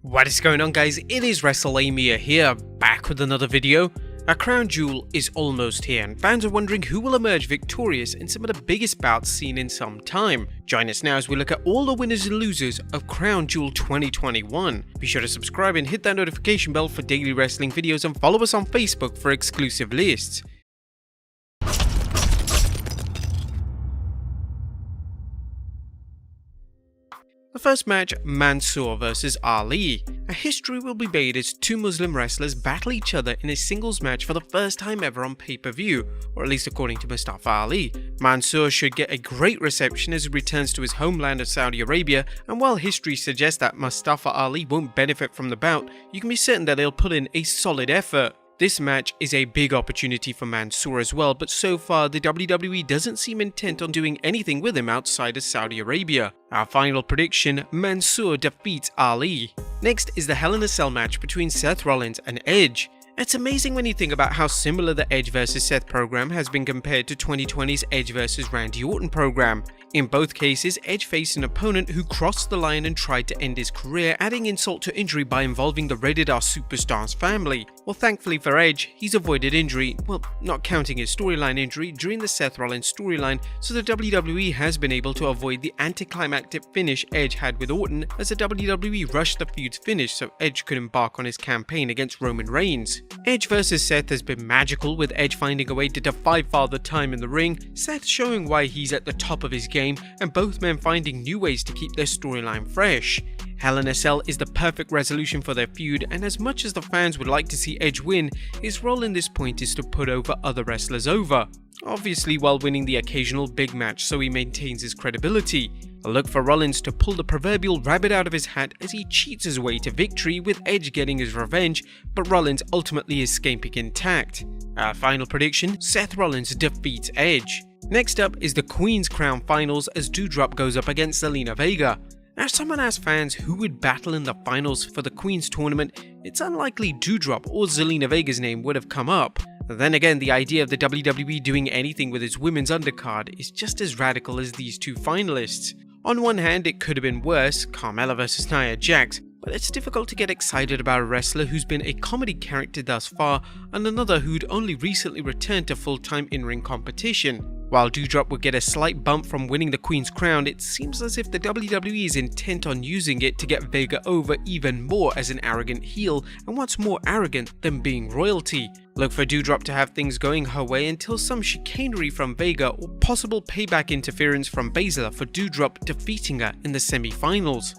What is going on, guys? It is Wrestlelamia here, back with another video. Our crown jewel is almost here and fans are wondering who will emerge victorious in some of the biggest bouts seen in some time. Join us now as we look at all the winners and losers of Crown Jewel 2021. Be sure to subscribe and hit that notification bell for daily wrestling videos and follow us on Facebook for exclusive lists. The first match, Mansoor vs Ali. A history will be made as two Muslim wrestlers battle each other in a singles match for the first time ever on pay-per-view, or at least according to Mustafa Ali. Mansoor should get a great reception as he returns to his homeland of Saudi Arabia, and while history suggests that Mustafa Ali won't benefit from the bout, you can be certain that he'll put in a solid effort. This match is a big opportunity for Mansoor as well, but so far the WWE doesn't seem intent on doing anything with him outside of Saudi Arabia. Our final prediction, Mansoor defeats Ali. Next is the Hell in a Cell match between Seth Rollins and Edge. It's amazing when you think about how similar the Edge vs Seth program has been compared to 2020's Edge vs Randy Orton program. In both cases, Edge faced an opponent who crossed the line and tried to end his career, adding insult to injury by involving the Rated R Superstars family. Well, thankfully for Edge, he's avoided injury, well, not counting his storyline injury during the Seth Rollins storyline, so the WWE has been able to avoid the anticlimactic finish Edge had with Orton, as the WWE rushed the feud's finish so Edge could embark on his campaign against Roman Reigns. Edge vs Seth has been magical, with Edge finding a way to defy Father Time in the ring, Seth showing why he's at the top of his game, and both men finding new ways to keep their storyline fresh. Hell in a Cell is the perfect resolution for their feud, and as much as the fans would like to see Edge win, his role in this point is to put over other wrestlers over. Obviously while winning the occasional big match so he maintains his credibility. A look for Rollins to pull the proverbial rabbit out of his hat as he cheats his way to victory, with Edge getting his revenge, but Rollins ultimately escaping intact. Our final prediction, Seth Rollins defeats Edge. Next up is the Queen's Crown Finals as DOUDROP goes up against ZELINA VEGA. Now, if someone asked fans who would battle in the finals for the Queen's Tournament, it's unlikely DOUDROP or ZELINA VEGA's name would have come up. Then again, the idea of the WWE doing anything with its women's undercard is just as radical as these two finalists. On one hand, it could have been worse, Carmella vs Nia Jax, but it's difficult to get excited about a wrestler who's been a comedy character thus far, and another who'd only recently returned to full-time in-ring competition. While DOUDROP would get a slight bump from winning the Queen's Crown, it seems as if the WWE is intent on using it to get Vega over even more as an arrogant heel, and what's more arrogant than being royalty. Look for DOUDROP to have things going her way until some chicanery from Vega or possible payback interference from BALOR for DOUDROP defeating her in the semi-finals.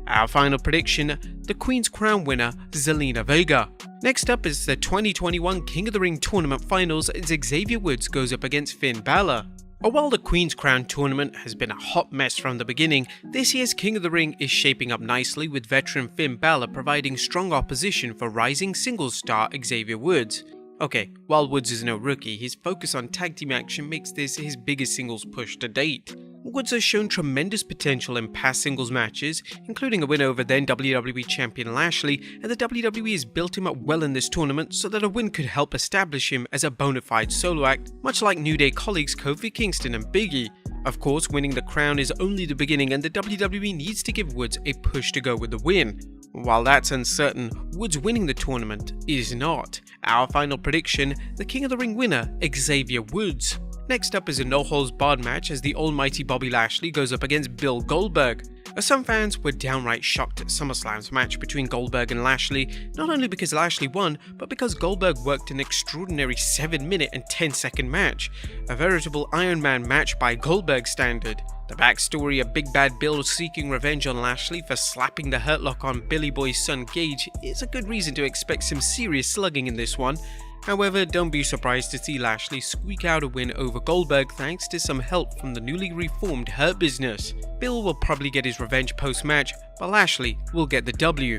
Our final prediction, the Queen's Crown winner, ZELINA VEGA. Next up is the 2021 King of the Ring Tournament Finals as XAVIER Woods goes up against Finn Balor. While the Queen's Crown Tournament has been a hot mess from the beginning, this year's King of the Ring is shaping up nicely, with veteran Finn Balor providing strong opposition for rising singles star XAVIER Woods. Okay, while Woods is no rookie, his focus on tag team action makes this his biggest singles push to date. Woods has shown tremendous potential in past singles matches, including a win over then WWE Champion Lashley, and the WWE has built him up well in this tournament so that a win could help establish him as a bona fide solo act, much like New Day colleagues Kofi Kingston and Big E. Of course, winning the crown is only the beginning, and the WWE needs to give Woods a push to go with the win. While that's uncertain, Woods winning the tournament is not. Our final prediction, the King of the Ring winner, XAVIER Woods. Next up is a no-holds-barred match as the almighty Bobby Lashley goes up against Bill Goldberg. Some fans were downright shocked at SummerSlam's match between Goldberg and Lashley, not only because Lashley won, but because Goldberg worked an extraordinary 7-minute and 10-second match, a veritable Iron Man match by Goldberg standard. The backstory of Big Bad Bill seeking revenge on Lashley for slapping the Hurt Lock on Billy Boy's son Gage is a good reason to expect some serious slugging in this one. However, don't be surprised to see Lashley squeak out a win over Goldberg thanks to some help from the newly reformed Hurt Business. Bill will probably get his revenge post-match, but Lashley will get the W.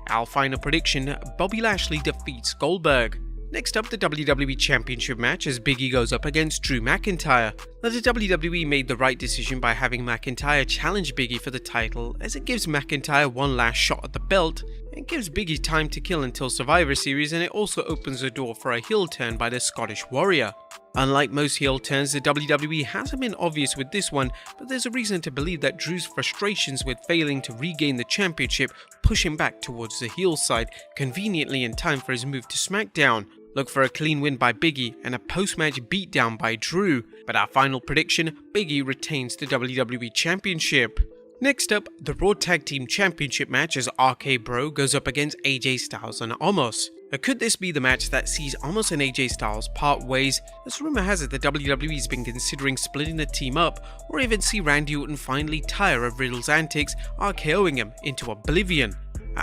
Our final prediction, Bobby Lashley defeats Goldberg. Next up, the WWE Championship match as Big E goes up against Drew McIntyre. that the WWE made the right decision by having McIntyre challenge Biggie for the title, as it gives McIntyre one last shot at the belt, it gives Biggie time to kill until Survivor Series, and it also opens the door for a heel turn by the Scottish Warrior. Unlike most heel turns, the WWE hasn't been obvious with this one, but there's a reason to believe that Drew's frustrations with failing to regain the championship push him back towards the heel side, conveniently in time for his move to SmackDown. Look for a clean win by Biggie and a post-match beatdown by Drew, but our final prediction, Biggie retains the WWE Championship. Next up, the Raw Tag Team Championship match as RKBRO goes up against AJ Styles and Omos. Now, could this be the match that sees Omos and AJ Styles part ways, as rumour has it that WWE has been considering splitting the team up, or even see Randy Orton finally tire of Riddle's antics, RKOing him into oblivion?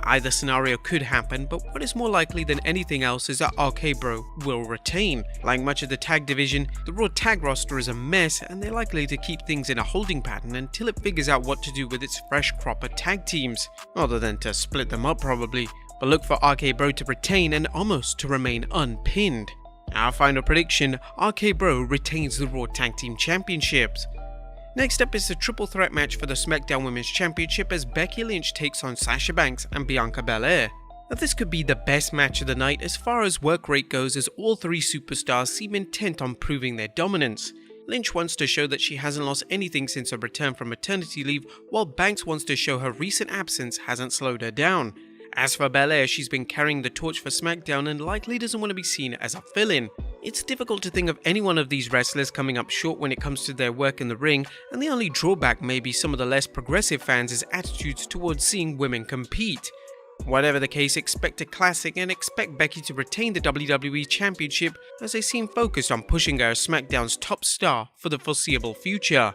Either scenario could happen, but what is more likely than anything else is that RK-Bro will retain. Like much of the tag division, the Raw tag roster is a mess, and they're likely to keep things in a holding pattern until it figures out what to do with its fresh crop of tag teams, other than to split them up probably. But look for RK-Bro to retain and Omos to remain unpinned. Our final prediction, RK-Bro retains the Raw Tag Team Championships. Next up is the triple threat match for the SmackDown Women's Championship as Becky Lynch takes on Sasha Banks and Bianca Belair. Now, this could be the best match of the night as far as work rate goes, as all three superstars seem intent on proving their dominance. Lynch wants to show that she hasn't lost anything since her return from maternity leave, while Banks wants to show her recent absence hasn't slowed her down. As for Belair, she's been carrying the torch for SmackDown and likely doesn't want to be seen as a fill-in. It's difficult to think of any one of these wrestlers coming up short when it comes to their work in the ring, and the only drawback may be some of the less progressive fans' attitudes towards seeing women compete. Whatever the case, expect a classic and expect Becky to retain the WWE Championship, as they seem focused on pushing her as SmackDown's top star for the foreseeable future.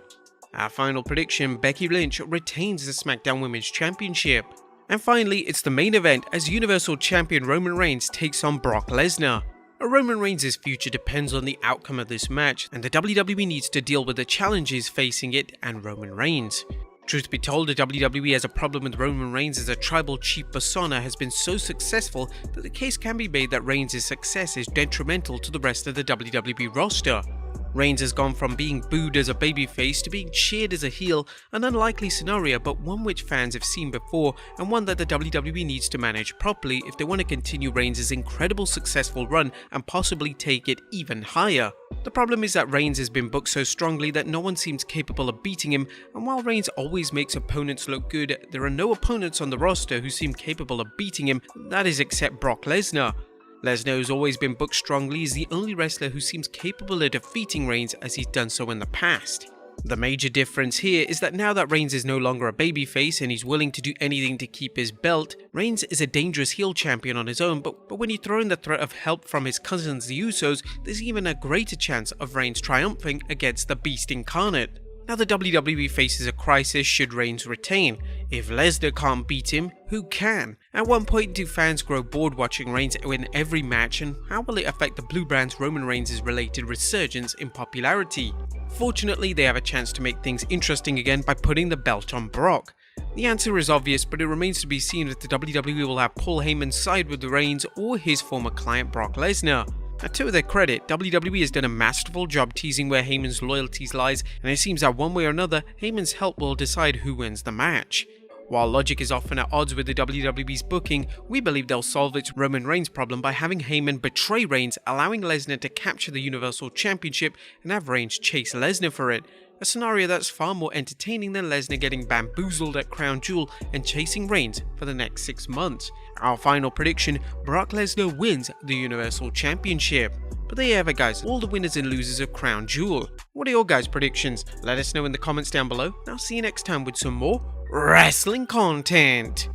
Our final prediction, Becky Lynch retains the SmackDown Women's Championship. And finally, it's the main event as Universal Champion Roman Reigns takes on Brock Lesnar. Roman Reigns' future depends on the outcome of this match, and the WWE needs to deal with the challenges facing it and Roman Reigns. Truth be told, the WWE has a problem with Roman Reigns as a tribal chief persona has been so successful that the case can be made that Reigns' success is detrimental to the rest of the WWE roster. Reigns has gone from being booed as a babyface to being cheered as a heel, an unlikely scenario but one which fans have seen before and one that the WWE needs to manage properly if they want to continue Reigns' incredible successful run and possibly take it even higher. The problem is that Reigns has been booked so strongly that no one seems capable of beating him, and while Reigns always makes opponents look good, there are no opponents on the roster who seem capable of beating him, that is except Brock Lesnar. Lesnar, who's always been booked strongly, is the only wrestler who seems capable of defeating Reigns as he's done so in the past. The major difference here is that now that Reigns is no longer a babyface and he's willing to do anything to keep his belt, Reigns is a dangerous heel champion on his own, but when you throw in the threat of help from his cousins the Usos, there's even a greater chance of Reigns triumphing against the Beast Incarnate. Now the WWE faces a crisis should Reigns retain. If Lesnar can't beat him, who can? At one point do fans grow bored watching Reigns win every match, and how will it affect the Blue Brand's Roman Reigns' related resurgence in popularity? Fortunately, they have a chance to make things interesting again by putting the belt on Brock. The answer is obvious, but it remains to be seen if the WWE will have Paul Heyman side with Reigns or his former client Brock Lesnar. Now, to their credit, WWE has done a masterful job teasing where Heyman's loyalties lies, and it seems that one way or another, Heyman's help will decide who wins the match. While logic is often at odds with the WWE's booking, we believe they'll solve its Roman Reigns problem by having Heyman betray Reigns, allowing Lesnar to capture the Universal Championship and have Reigns chase Lesnar for it. A scenario that's far more entertaining than Lesnar getting bamboozled at Crown Jewel and chasing Reigns for the next 6 months. Our final prediction, Brock Lesnar wins the Universal Championship. But there you have it guys, all the winners and losers of Crown Jewel. What are your guys' predictions? Let us know in the comments down below. I'll see you next time with some more wrestling content.